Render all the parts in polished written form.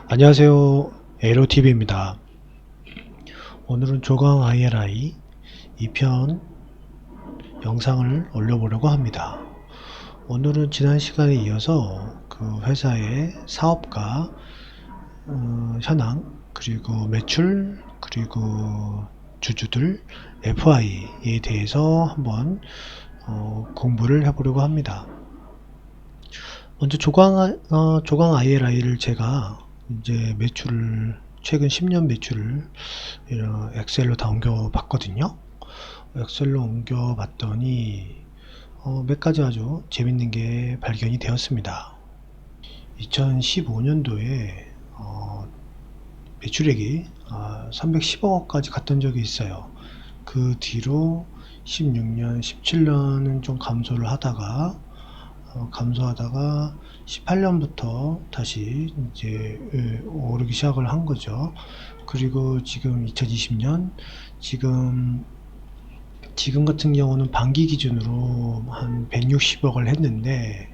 안녕하세요. 에로TV입니다. 오늘은 조강 ILI 2편 영상을 올려보려고 합니다. 오늘은 지난 시간에 이어서 그 회사의 사업가, 현황, 그리고 매출, 그리고 주주들, FI에 대해서 한번 공부를 해보려고 합니다. 먼저 조강 ILI를 제가 이제 매출을 최근 10년 매출을 엑셀로 다 옮겨 봤거든요. 엑셀로 옮겨 봤더니 몇 가지 아주 재밌는 게 발견이 되었습니다. 2015년도에 매출액이 310억까지 갔던 적이 있어요. 그 뒤로 16년, 17년은 좀 감소하다가 18년부터 다시 이제 오르기 시작을 한 거죠. 그리고 지금 2020년 지금 같은 경우는 반기 기준으로 한 160억을 했는데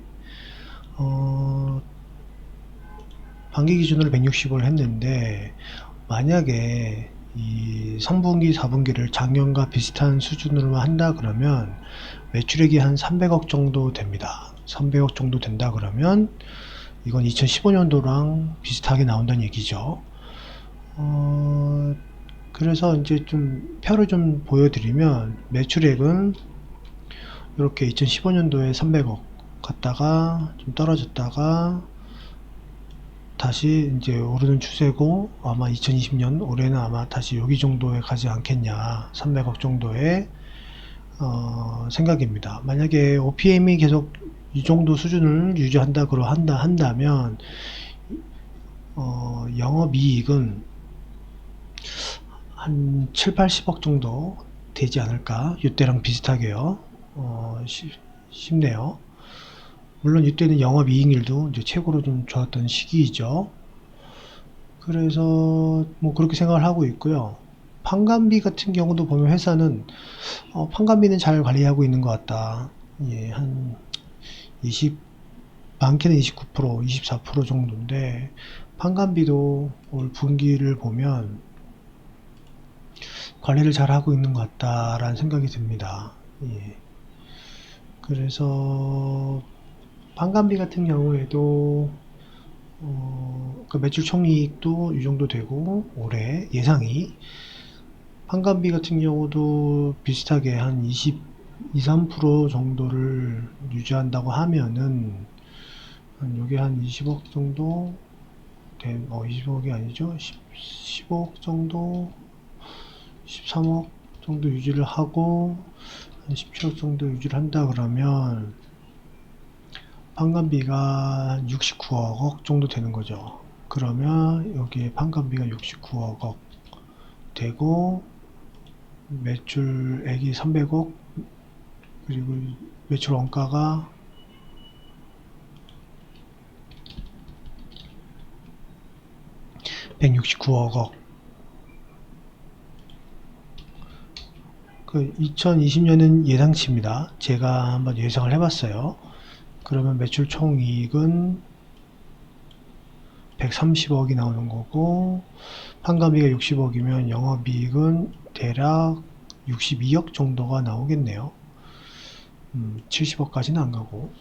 반기 기준으로 160억을 했는데 만약에 이 3분기, 4분기를 작년과 비슷한 수준으로 한다 그러면 매출액이 한 300억 정도 됩니다. 300억 정도 된다 그러면 이건 2015년도랑 비슷하게 나온다는 얘기죠. 그래서 이제 좀 표를 좀 보여드리면 매출액은 이렇게 2015년도에 300억 갔다가 좀 떨어졌다가 다시 이제 오르는 추세고, 아마 2020년 올해는 아마 다시 여기 정도에 가지 않겠냐, 300억 정도의 생각입니다. 만약에 OPM이 계속 이 정도 수준을 한다면 영업이익은 한 7, 80억 정도 되지 않을까, 이때랑 비슷하게요. 싶네요. 물론 이때는 영업이익률도 이제 최고로 좀 좋았던 시기이죠. 그래서 뭐 그렇게 생각을 하고 있고요. 판관비 같은 경우도 보면 회사는 판관비는 잘 관리하고 있는 것 같다. 예, 한 20, 많게는 29%, 24% 정도인데 판관비도 올 분기를 보면 관리를 잘 하고 있는 것 같다라는 생각이 듭니다. 예. 그래서 판관비 같은 경우에도 그 매출 총이익도 이 정도 되고, 올해 예상이 판관비 같은 경우도 비슷하게 한 3% 정도를 유지한다고 하면은 요게 한 20억 정도 20억이 아니죠. 10억 정도, 13억 정도 유지를 하고 한 17억 정도 유지를 한다 그러면 판관비가 69억 정도 되는 거죠. 그러면 여기에 판관비가 69억 되고 매출액이 300억, 그리고 매출 원가가 169억. 그 2020년은 예상치입니다. 제가 한번 예상을 해봤어요. 그러면 매출 총이익은 130억이 나오는 거고, 판관비가 60억이면 영업이익은 대략 62억 정도가 나오겠네요. 70억까지는 안 가고.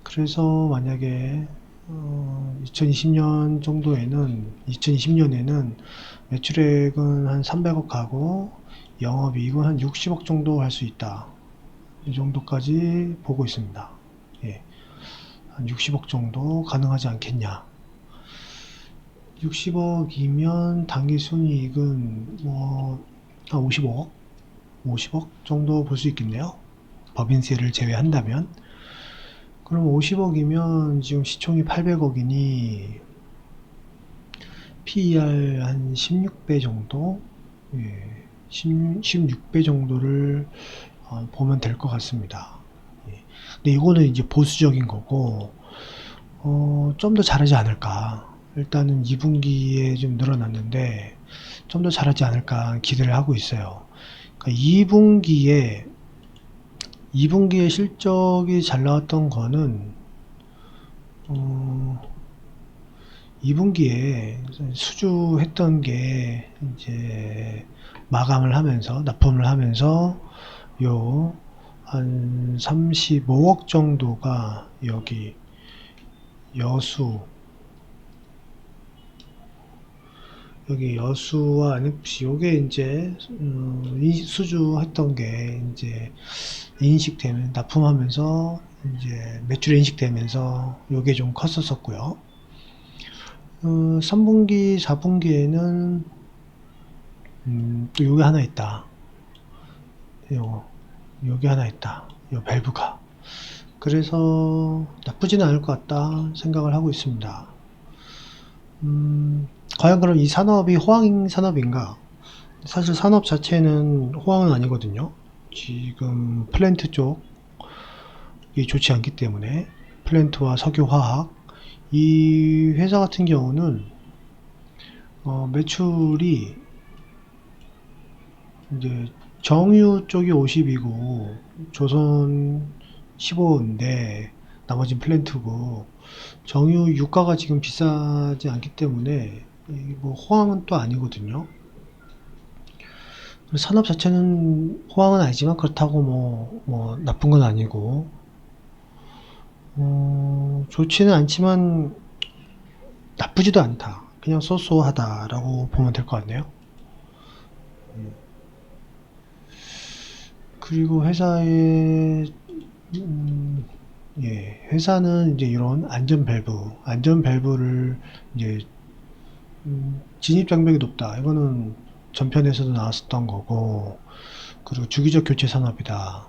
그래서 만약에 2020년에는 매출액은 한 300억 가고 영업이익은 한 60억 정도 할 수 있다. 이 정도까지 보고 있습니다. 예. 한 60억 정도 가능하지 않겠냐. 60억이면 당기 순이익은 뭐 한 50억 정도 볼 수 있겠네요. 법인세를 제외한다면. 그럼 50억이면 지금 시총이 800억이니 PER 한 16배 정도, 예, 16배 정도를 보면 될 것 같습니다. 예. 근데 이거는 이제 보수적인 거고, 좀 더 잘하지 않을까. 일단은 2분기에 좀 늘어났는데 좀 더 잘하지 않을까 기대를 하고 있어요. 그러니까 2분기에 실적이 잘 나왔던 거는 2분기에 수주했던 게 이제 마감을 하면서 납품을 하면서 요 한 35억 정도가 여기 여수와 NFC 요게 이제 수주했던 게 이제 인식되면 납품하면서 이제 매출에 인식되면서 요게 좀 컸었었고요. 3분기, 4분기에는 또 요게 하나 있다. 요게 하나 있다. 요 밸브가. 그래서 나쁘지는 않을 것 같다 생각을 하고 있습니다. 과연 그럼 이 산업이 호황 산업인가? 사실 산업 자체는 호황은 아니거든요. 지금 플랜트 쪽이 좋지 않기 때문에 플랜트와 석유화학 이 회사 같은 경우는 매출이 이제 정유 쪽이 50이고 조선 15인데 나머진 플랜트고 정유 유가가 지금 비싸지 않기 때문에 뭐 호황은 또 아니거든요. 산업 자체는 호황은 아니지만 그렇다고 뭐 나쁜 건 아니고 좋지는 않지만 나쁘지도 않다. 그냥 쏘쏘하다라고 보면 될 것 같네요. 그리고 회사는 이제 이런 안전 밸브를 이제 진입 장벽이 높다. 이거는 전편에서도 나왔었던 거고, 그리고 주기적 교체 산업이다.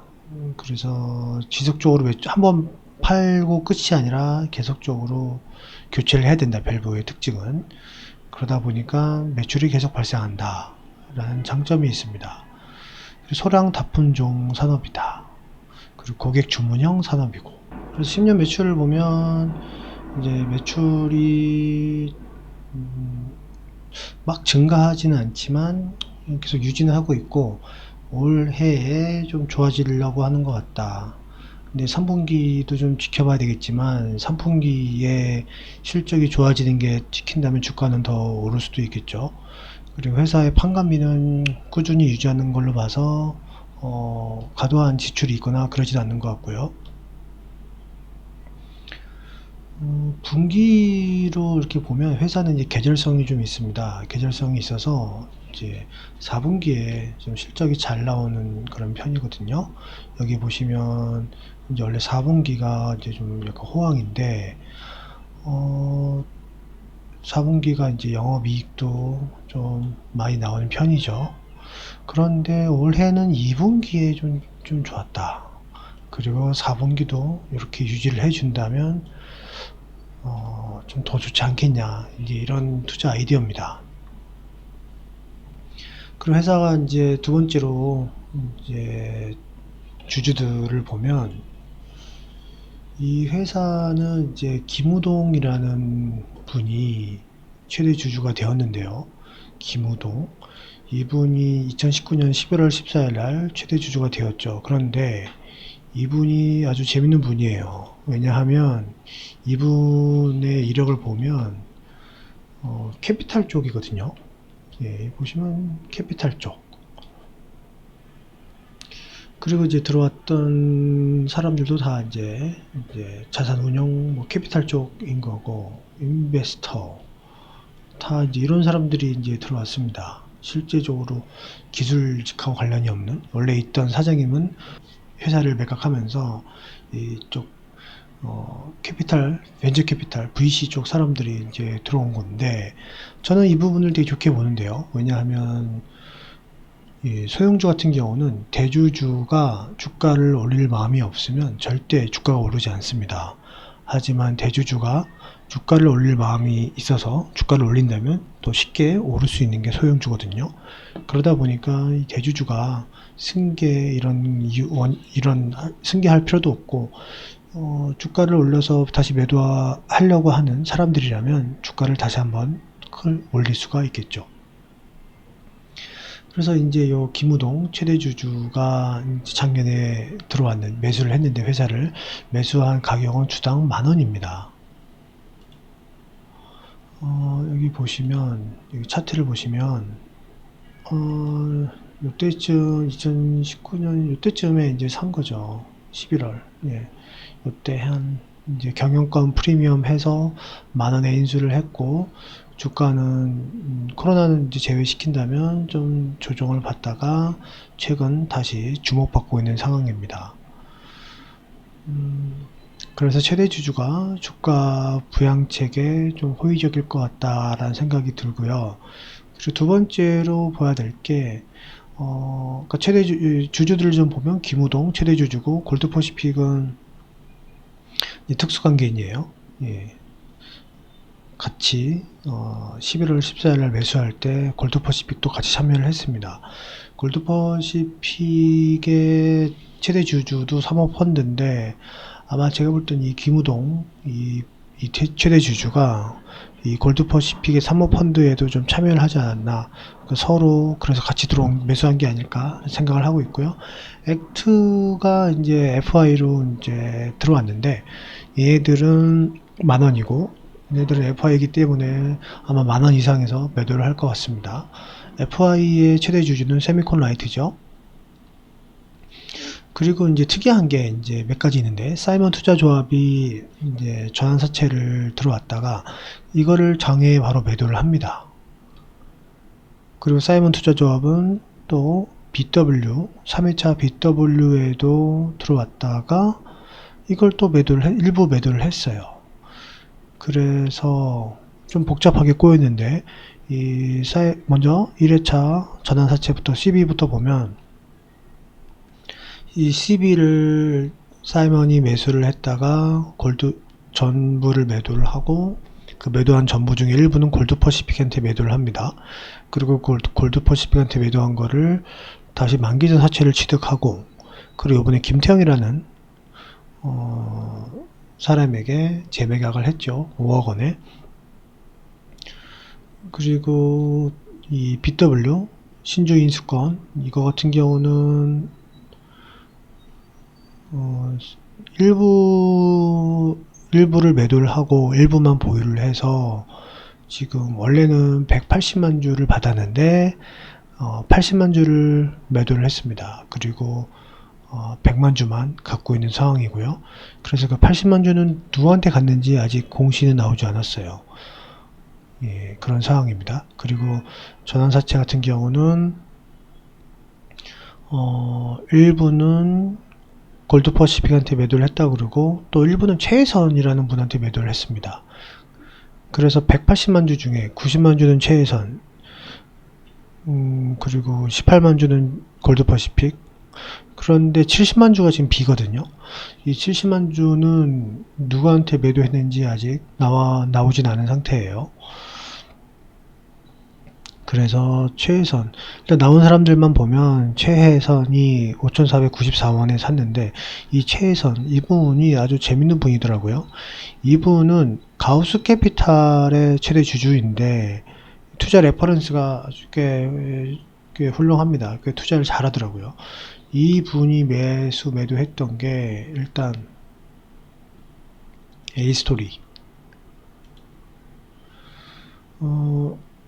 그래서 지속적으로 한번 팔고 끝이 아니라 계속적으로 교체를 해야 된다. 밸브의 특징은. 그러다 보니까 매출이 계속 발생한다. 라는 장점이 있습니다. 소량 다품종 산업이다. 그리고 고객 주문형 산업이고. 그래서 10년 매출을 보면 이제 매출이 막 증가하지는 않지만 계속 유지는 하고 있고 올해에 좀 좋아지려고 하는 것 같다. 근데 3분기도 좀 지켜봐야 되겠지만 3분기에 실적이 좋아지는 게 찍힌다면 주가는 더 오를 수도 있겠죠. 그리고 회사의 판관비는 꾸준히 유지하는 걸로 봐서 과도한 지출이 있거나 그러진 않는 것 같고요. 분기로 이렇게 보면 회사는 이제 계절성이 좀 있습니다. 계절성이 있어서 이제 4분기에 좀 실적이 잘 나오는 그런 편이거든요. 여기 보시면 이제 원래 4분기가 이제 좀 약간 호황인데 4분기가 이제 영업이익도 좀 많이 나오는 편이죠. 그런데 올해는 2분기에 좀 좋았다. 그리고 4분기도 이렇게 유지를 해준다면 좀 더 좋지 않겠냐. 이제 이런 투자 아이디어입니다. 그리고 회사가 이제 두 번째로 이제 주주들을 보면 이 회사는 이제 김우동이라는 분이 최대 주주가 되었는데요. 김우동. 이분이 2019년 11월 14일 날 최대 주주가 되었죠. 그런데 이분이 아주 재밌는 분이에요. 왜냐하면 이분의 이력을 보면 캐피탈 쪽이거든요. 예, 보시면 캐피탈 쪽. 그리고 이제 들어왔던 사람들도 다 이제 자산 운용, 뭐 캐피탈 쪽인 거고, 인베스터, 다 이제 이런 사람들이 이제 들어왔습니다. 실제적으로 기술직하고 관련이 없는, 원래 있던 사장님은 회사를 매각하면서 이쪽 캐피탈, 벤처 캐피탈, VC 쪽 사람들이 이제 들어온 건데, 저는 이 부분을 되게 좋게 보는데요. 왜냐하면 소형주 같은 경우는 대주주가 주가를 올릴 마음이 없으면 절대 주가가 오르지 않습니다. 하지만 대주주가 주가를 올릴 마음이 있어서 주가를 올린다면 또 쉽게 오를 수 있는 게 소형주거든요. 그러다 보니까 이 대주주가 이런 승계할 필요도 없고 주가를 올려서 다시 매도하려고 하는 사람들이라면 주가를 다시 한번 올릴 수가 있겠죠. 그래서 이제 요 김우동 최대 주주가 작년에 매수를 했는데 회사를 매수한 가격은 주당 10,000원입니다. 여기 보시면, 여기 차트를 보시면, 요때쯤, 2019년 요때쯤에 이제 산 거죠. 11월. 예. 요때 이제 경영권 프리미엄 해서 만 원에 인수를 했고, 주가는, 코로나는 이제 제외시킨다면 좀 조정을 받다가, 최근 다시 주목받고 있는 상황입니다. 그래서 최대 주주가 주가 부양책에 좀 호의적일 것 같다라는 생각이 들고요. 그리고 두 번째로 봐야 될 게, 그러니까 주주들을 좀 보면 김우동 최대 주주고 골드퍼시픽은 특수관계인이에요. 예. 같이 11월 14일 날 매수할 때 골드퍼시픽도 같이 참여를 했습니다. 골드퍼시픽의 최대 주주도 사모펀드인데 아마 제가 볼 땐 이 김우동 이 최대 주주가 이 골드퍼시픽의 사모펀드에도 좀 참여를 하지 않았나, 서로 그래서 같이 매수한 게 아닐까 생각을 하고 있고요. 액트가 이제 FI로 이제 들어왔는데 얘들은 만 원이고 얘네들은 FI이기 때문에 아마 만 원 이상에서 매도를 할 것 같습니다. FI의 최대 주주는 세미콘 라이트죠. 그리고 이제 특이한 게 이제 몇 가지 있는데, 사이먼 투자조합이 이제 전환사채를 들어왔다가 이거를 장외에 바로 매도를 합니다. 그리고 사이먼 투자조합은 또 BW, 3회차 BW에도 들어왔다가 이걸 또 일부 매도를 했어요. 그래서 좀 복잡하게 꼬였는데, 먼저 1회차 전환사채부터 CB부터 보면, 이 CB를 사이먼이 매수를 했다가 전부를 매도를 하고, 그 매도한 전부 중에 일부는 골드퍼시픽한테 매도를 합니다. 그리고 골드퍼시픽한테 매도한 거를 다시 만기전 사채를 취득하고, 그리고 이번에 김태형이라는 사람에게 재매각을 했죠. 5억 원에. 그리고 이 BW 신주 인수권 이거 같은 경우는 일부를 매도를 하고 일부만 보유를 해서 지금 원래는 180만 주를 받았는데 80만 주를 매도를 했습니다. 그리고 100만 주만 갖고 있는 상황이고요. 그래서 그 80만 주는 누구한테 갔는지 아직 공시는 나오지 않았어요. 예, 그런 상황입니다. 그리고 전환사채 같은 경우는 일부는 골드퍼시픽한테 매도를 했다 그러고 또 일부는 최혜선이라는 분한테 매도를 했습니다. 그래서 180만 주 중에 90만 주는 최혜선, 그리고 18만 주는 골드퍼시픽. 그런데 70만 주가 지금 B거든요. 이 70만 주는 누구한테 매도했는지 아직 나오진 않은 상태예요. 그래서 최혜선, 일단 나온 사람들만 보면 최혜선이 5,494원에 샀는데, 이 최혜선 이분이 아주 재밌는 분이더라고요. 이분은 가우스 캐피탈의 최대 주주인데 투자 레퍼런스가 아주 꽤 훌륭합니다. 꽤 투자를 잘하더라고요. 이분이 매도했던 게 일단 A스토리,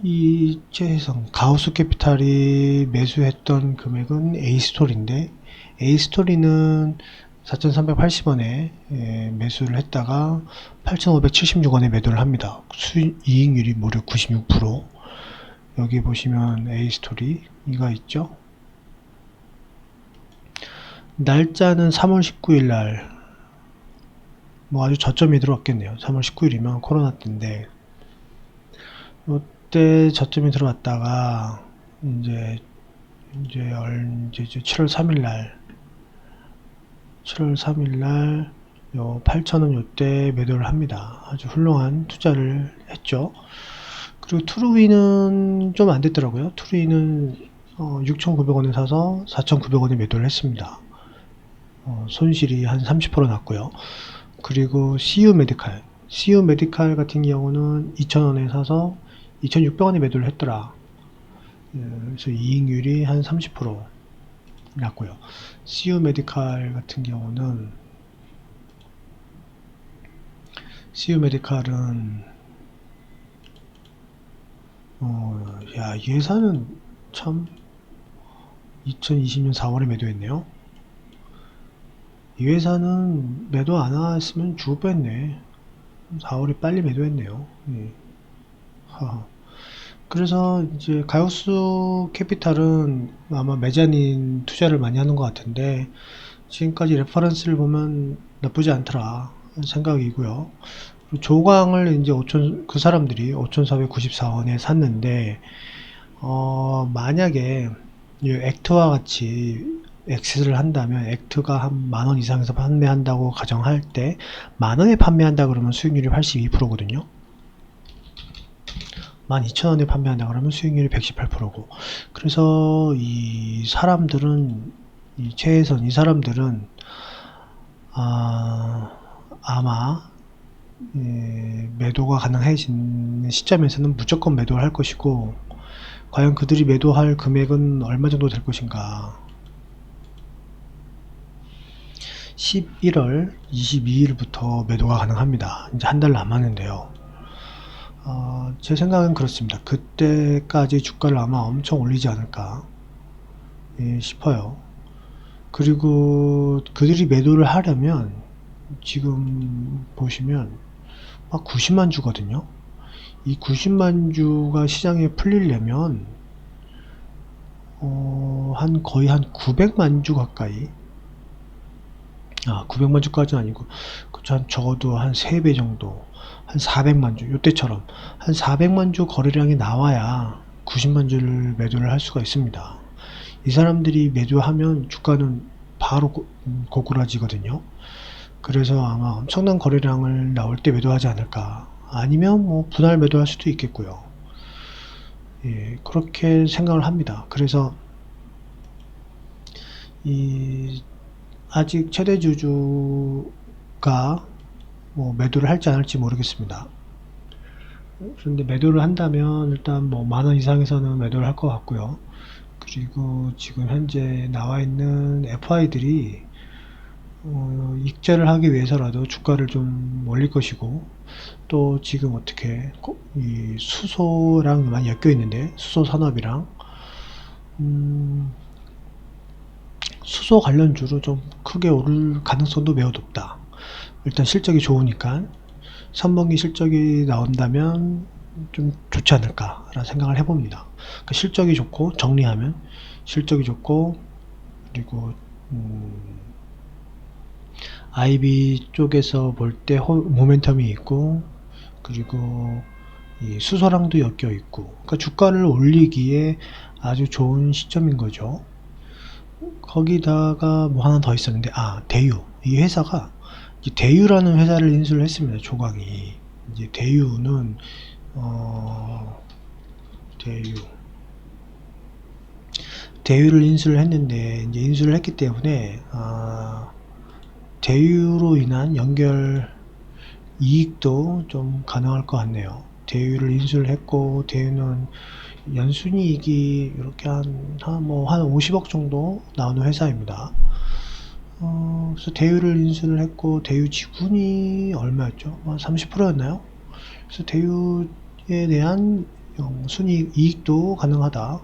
이 최혜성 가우스 캐피탈이 매수했던 금액은 A스토리인데, A스토리는 4,380원에 매수를 했다가 8,576원에 매도를 합니다. 이익률이 무려 96%. 여기 보시면 A스토리가 있죠. 날짜는 3월 19일 날, 뭐 아주 저점이 들어왔겠네요. 3월 19일이면 코로나 때인데, 이때 저점이 들어왔다가 이제 7월 3일 날 요 8,000원 요때 매도를 합니다. 아주 훌륭한 투자를 했죠. 그리고 트루이는 좀 안 됐더라고요. 트루이는 6,900원에 사서 4,900원에 매도를 했습니다. 손실이 한 30% 났고요. 그리고 CU 메디칼 같은 경우는 2,000원에 사서 2,600원에 매도를 했더라. 그래서 이익률이 한 30% 났고요. CU 메디칼 같은 경우는 CU 메디칼은 야, 이 회사는 참 2020년 4월에 매도했네요. 이 회사는 매도 안 했으면 죽을 뻔했네. 4월에 빨리 매도했네요. 예. 하하. 그래서 이제 가우스 캐피탈은 아마 메자닌 투자를 많이 하는 것 같은데 지금까지 레퍼런스를 보면 나쁘지 않더라 생각이고요. 그리고 조강을 이제 5천 그 사람들이 5,494원에 샀는데 만약에 이 액트와 같이 엑스를 한다면 액트가 한 만 원 이상에서 판매한다고 가정할 때 만 원에 판매한다 그러면 수익률이 82%거든요. 12,000원에 판매한다 그러면 수익률이 118%고 그래서 이 사람들은 이 최혜선 이 사람들은 아마 매도가 가능해지는 시점에서는 무조건 매도를 할 것이고 과연 그들이 매도할 금액은 얼마 정도 될 것인가. 11월 22일부터 매도가 가능합니다. 이제 한 달 남았는데요. 제 생각은 그렇습니다. 그때까지 주가를 아마 엄청 올리지 않을까 싶어요. 그리고 그들이 매도를 하려면 지금 보시면 막 90만 주거든요. 이 90만 주가 시장에 풀리려면 거의 한 900만 주 가까이 900만 주까지는 아니고 한 적어도 한 3배 정도 한 400만 주 요때처럼 한 400만 주 거래량이 나와야 90만 주를 매도를 할 수가 있습니다. 이 사람들이 매도하면 주가는 바로 고꾸라지거든요. 그래서 아마 엄청난 거래량을 나올 때 매도하지 않을까. 아니면 뭐 분할 매도할 수도 있겠고요. 예, 그렇게 생각을 합니다. 그래서 이 아직 최대 주주가 뭐 매도를 할지 안 할지 모르겠습니다. 그런데 매도를 한다면 일단 뭐 만 원 이상에서는 매도를 할 것 같고요. 그리고 지금 현재 나와 있는 FI들이 익절을 하기 위해서라도 주가를 좀 올릴 것이고 또 지금 어떻게 이 수소랑 많이 엮여 있는데 수소 산업이랑 수소 관련주로 좀 크게 오를 가능성도 매우 높다. 일단 실적이 좋으니까 3분기 실적이 나온다면 좀 좋지 않을까 라는 생각을 해봅니다. 그러니까 실적이 좋고 정리하면 실적이 좋고 그리고 IB 쪽에서 볼 때 모멘텀이 있고 그리고 이 수소랑도 엮여 있고 그러니까 주가를 올리기에 아주 좋은 시점인 거죠. 거기다가 뭐 하나 더 있었는데 대유 이 회사가 대유라는 회사를 인수를 했습니다. 조광이 이제 대유는 대유를 인수를 했는데 이제 인수를 했기 때문에 대유로 인한 연결 이익도 좀 가능할 것 같네요. 대유를 인수를 했고 대유는 연순이익이 이렇게 한 50억 정도 나오는 회사입니다. 그래서 대유를 인수를 했고 대유 지분이 얼마였죠? 30%였나요? 그래서 대유에 대한 순이익 이익도 가능하다.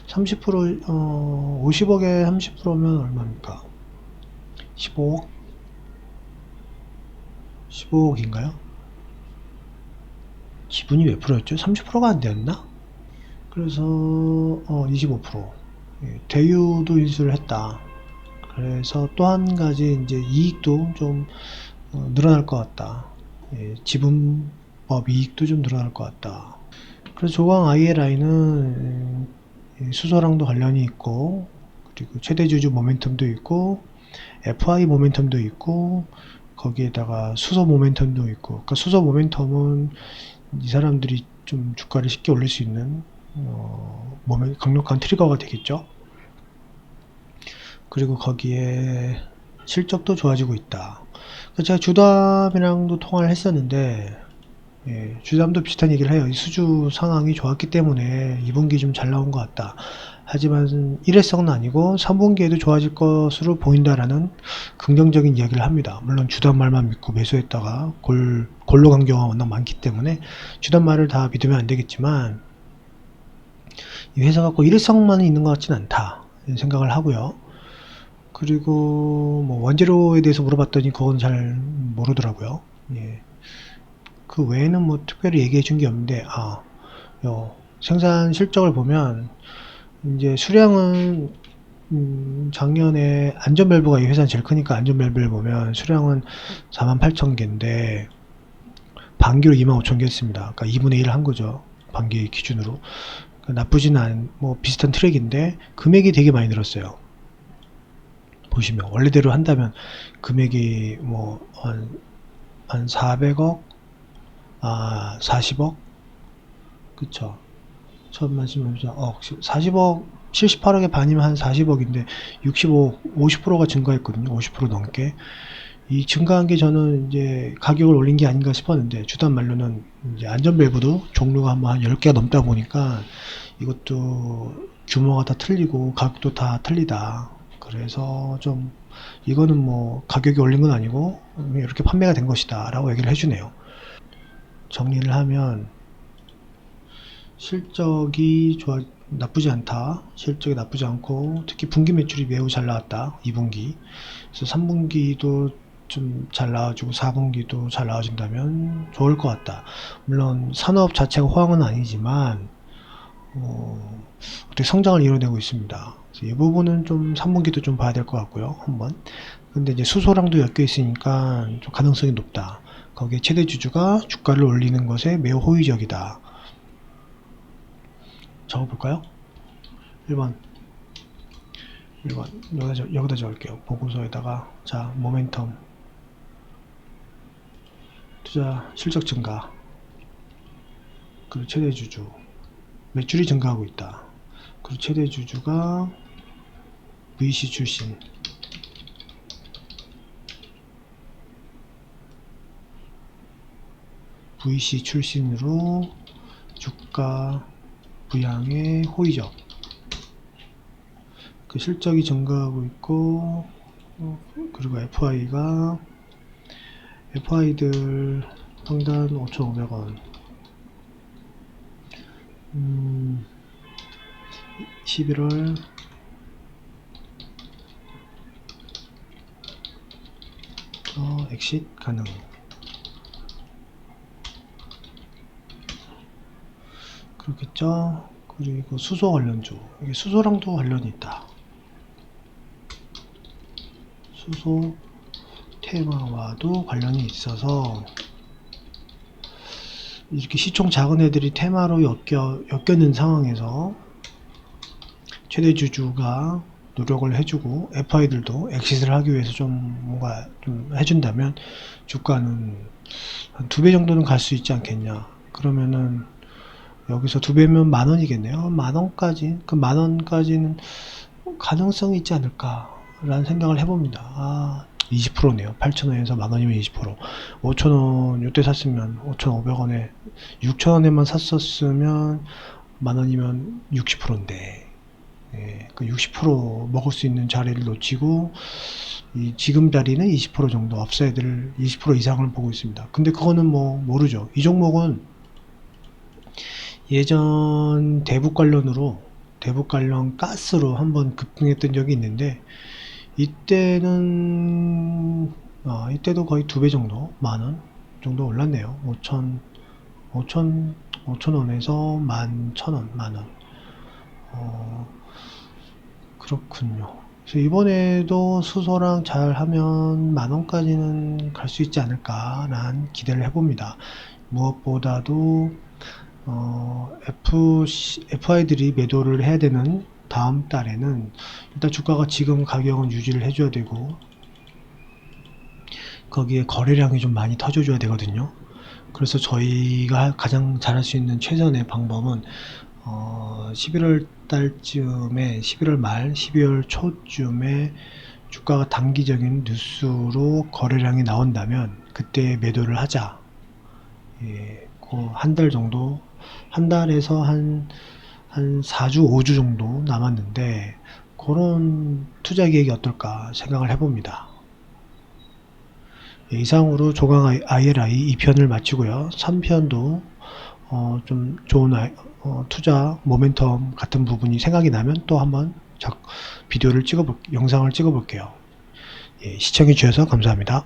30% 50억에 30%면 얼마입니까? 15억? 15억인가요? 지분이 몇 프로였죠? 30%가 안 되었나? 그래서 25%. 예, 대유도 인수를 했다. 그래서 또 한 가지 이제 이익도 좀 늘어날 것 같다. 예, 지분법 이익도 좀 늘어날 것 같다. 그래서 조광 ILI는 수소랑도 관련이 있고 그리고 최대주주 모멘텀도 있고 FI 모멘텀도 있고 거기에다가 수소 모멘텀도 있고 그러니까 수소 모멘텀은 이 사람들이 좀 주가를 쉽게 올릴 수 있는 강력한 트리거가 되겠죠. 그리고 거기에 실적도 좋아지고 있다. 제가 주담이랑도 통화를 했었는데 주담도 비슷한 얘기를 해요. 수주 상황이 좋았기 때문에 2분기 좀 잘 나온 것 같다. 하지만 일회성은 아니고 3분기에도 좋아질 것으로 보인다라는 긍정적인 이야기를 합니다. 물론 주담 말만 믿고 매수했다가 골로 간 경우가 워낙 많기 때문에 주담 말을 다 믿으면 안 되겠지만 이 회사가 꼭 일성만 있는 것 같지는 않다 생각을 하고요. 그리고 뭐 원재료에 대해서 물어봤더니 그건 잘 모르더라고요. 예. 그 외에는 뭐 특별히 얘기해 준 게 없는데, 생산 실적을 보면 이제 수량은 작년에 안전밸브가 이 회사는 제일 크니까 안전밸브를 보면 수량은 48,000개인데 반기로 25,000개 했습니다. 그러니까 2분의 1을 한 거죠. 반기 기준으로. 그러니까 나쁘진 않은 뭐 비슷한 트랙인데 금액이 되게 많이 늘었어요. 보시면 원래대로 한다면 금액이 뭐 한 400억, 40억, 그쵸? 처음 말씀해보자. 40억, 78억의 반이면 한 40억인데 65, 50%가 증가했거든요. 50% 넘게. 이 증가한 게 저는 이제 가격을 올린 게 아닌가 싶었는데 주단 말로는 이제 안전밸브도 종류가 한 10개가 넘다 보니까 이것도 규모가 다 틀리고 가격도 다 틀리다. 그래서 좀 이거는 뭐 가격이 올린 건 아니고 이렇게 판매가 된 것이다 라고 얘기를 해주네요. 정리를 하면 실적이 나쁘지 않다. 실적이 나쁘지 않고 특히 분기 매출이 매우 잘 나왔다. 2분기. 그래서 3분기도 좀 잘 나와주고 4분기도 잘 나와준다면 좋을 것 같다. 물론 산업 자체가 호황은 아니지만 어떻게 성장을 이뤄내고 있습니다. 그래서 이 부분은 좀 3분기도 좀 봐야 될 것 같고요. 한번. 근데 이제 수소랑도 엮여 있으니까 좀 가능성이 높다. 거기에 최대 주주가 주가를 올리는 것에 매우 호의적이다. 적어볼까요? 1번 여기다 적을게요. 보고서에다가 자 모멘텀 투자 실적 증가 그리고 최대 주주 매출이 증가하고 있다. 그리고 최대 주주가 VC 출신 VC 출신으로 주가 부양에 호의적. 그 실적이 증가하고 있고 그리고 FI들 평단 5,500원 11월 엑싯 가능. 그렇겠죠. 그리고 수소 관련주, 이게 수소랑도 관련이 있다. 수소 테마와도 관련이 있어서 이렇게 시총 작은 애들이 테마로 엮여는 상황에서 최대 주주가 노력을 해주고 FI들도 엑시트를 하기 위해서 좀 뭔가 좀 해준다면 주가는 한 2배 정도는 갈 수 있지 않겠냐. 그러면은 여기서 2배면 만원이겠네요. 만원까지, 그 만원까지는 가능성이 있지 않을까 라는 생각을 해봅니다. 20%네요. 8,000원에서 만원이면 20%. 5,000원 요때 샀으면 5,500원에 6,000원에만 샀었으면 만원이면 60%인데 그 60% 먹을 수 있는 자리를 놓치고 지금 자리는 20% 정도 업사이드를 20% 이상을 보고 있습니다. 근데 그거는 뭐 모르죠. 이 종목은 예전 대북 관련 가스로 한번 급등했던 적이 있는데 이때도 거의 2배 정도, 만원 정도 올랐네요. 5,000원에서 11,000원, 만원. 그렇군요. 그래서 이번에도 수소랑 잘 하면 만원까지는 갈 수 있지 않을까라는 기대를 해봅니다. 무엇보다도 FI들이 매도를 해야 되는 다음 달에는 일단 주가가 지금 가격은 유지를 해줘야 되고 거기에 거래량이 좀 많이 터져줘야 되거든요. 그래서 저희가 가장 잘할 수 있는 최선의 방법은 11월 달쯤에 11월 말 12월 초쯤에 주가가 단기적인 뉴스로 거래량이 나온다면 그때 매도를 하자. 예, 한 달 정도, 한 달에서 한 4주, 5주 정도 남았는데 그런 투자 계획이 어떨까 생각을 해봅니다. 예, 이상으로 조강 IRI 2편을 마치고요. 3편도 좀 좋은 투자 모멘텀 같은 부분이 생각이 나면 또 한번 영상을 찍어 볼게요. 예, 시청해 주셔서 감사합니다.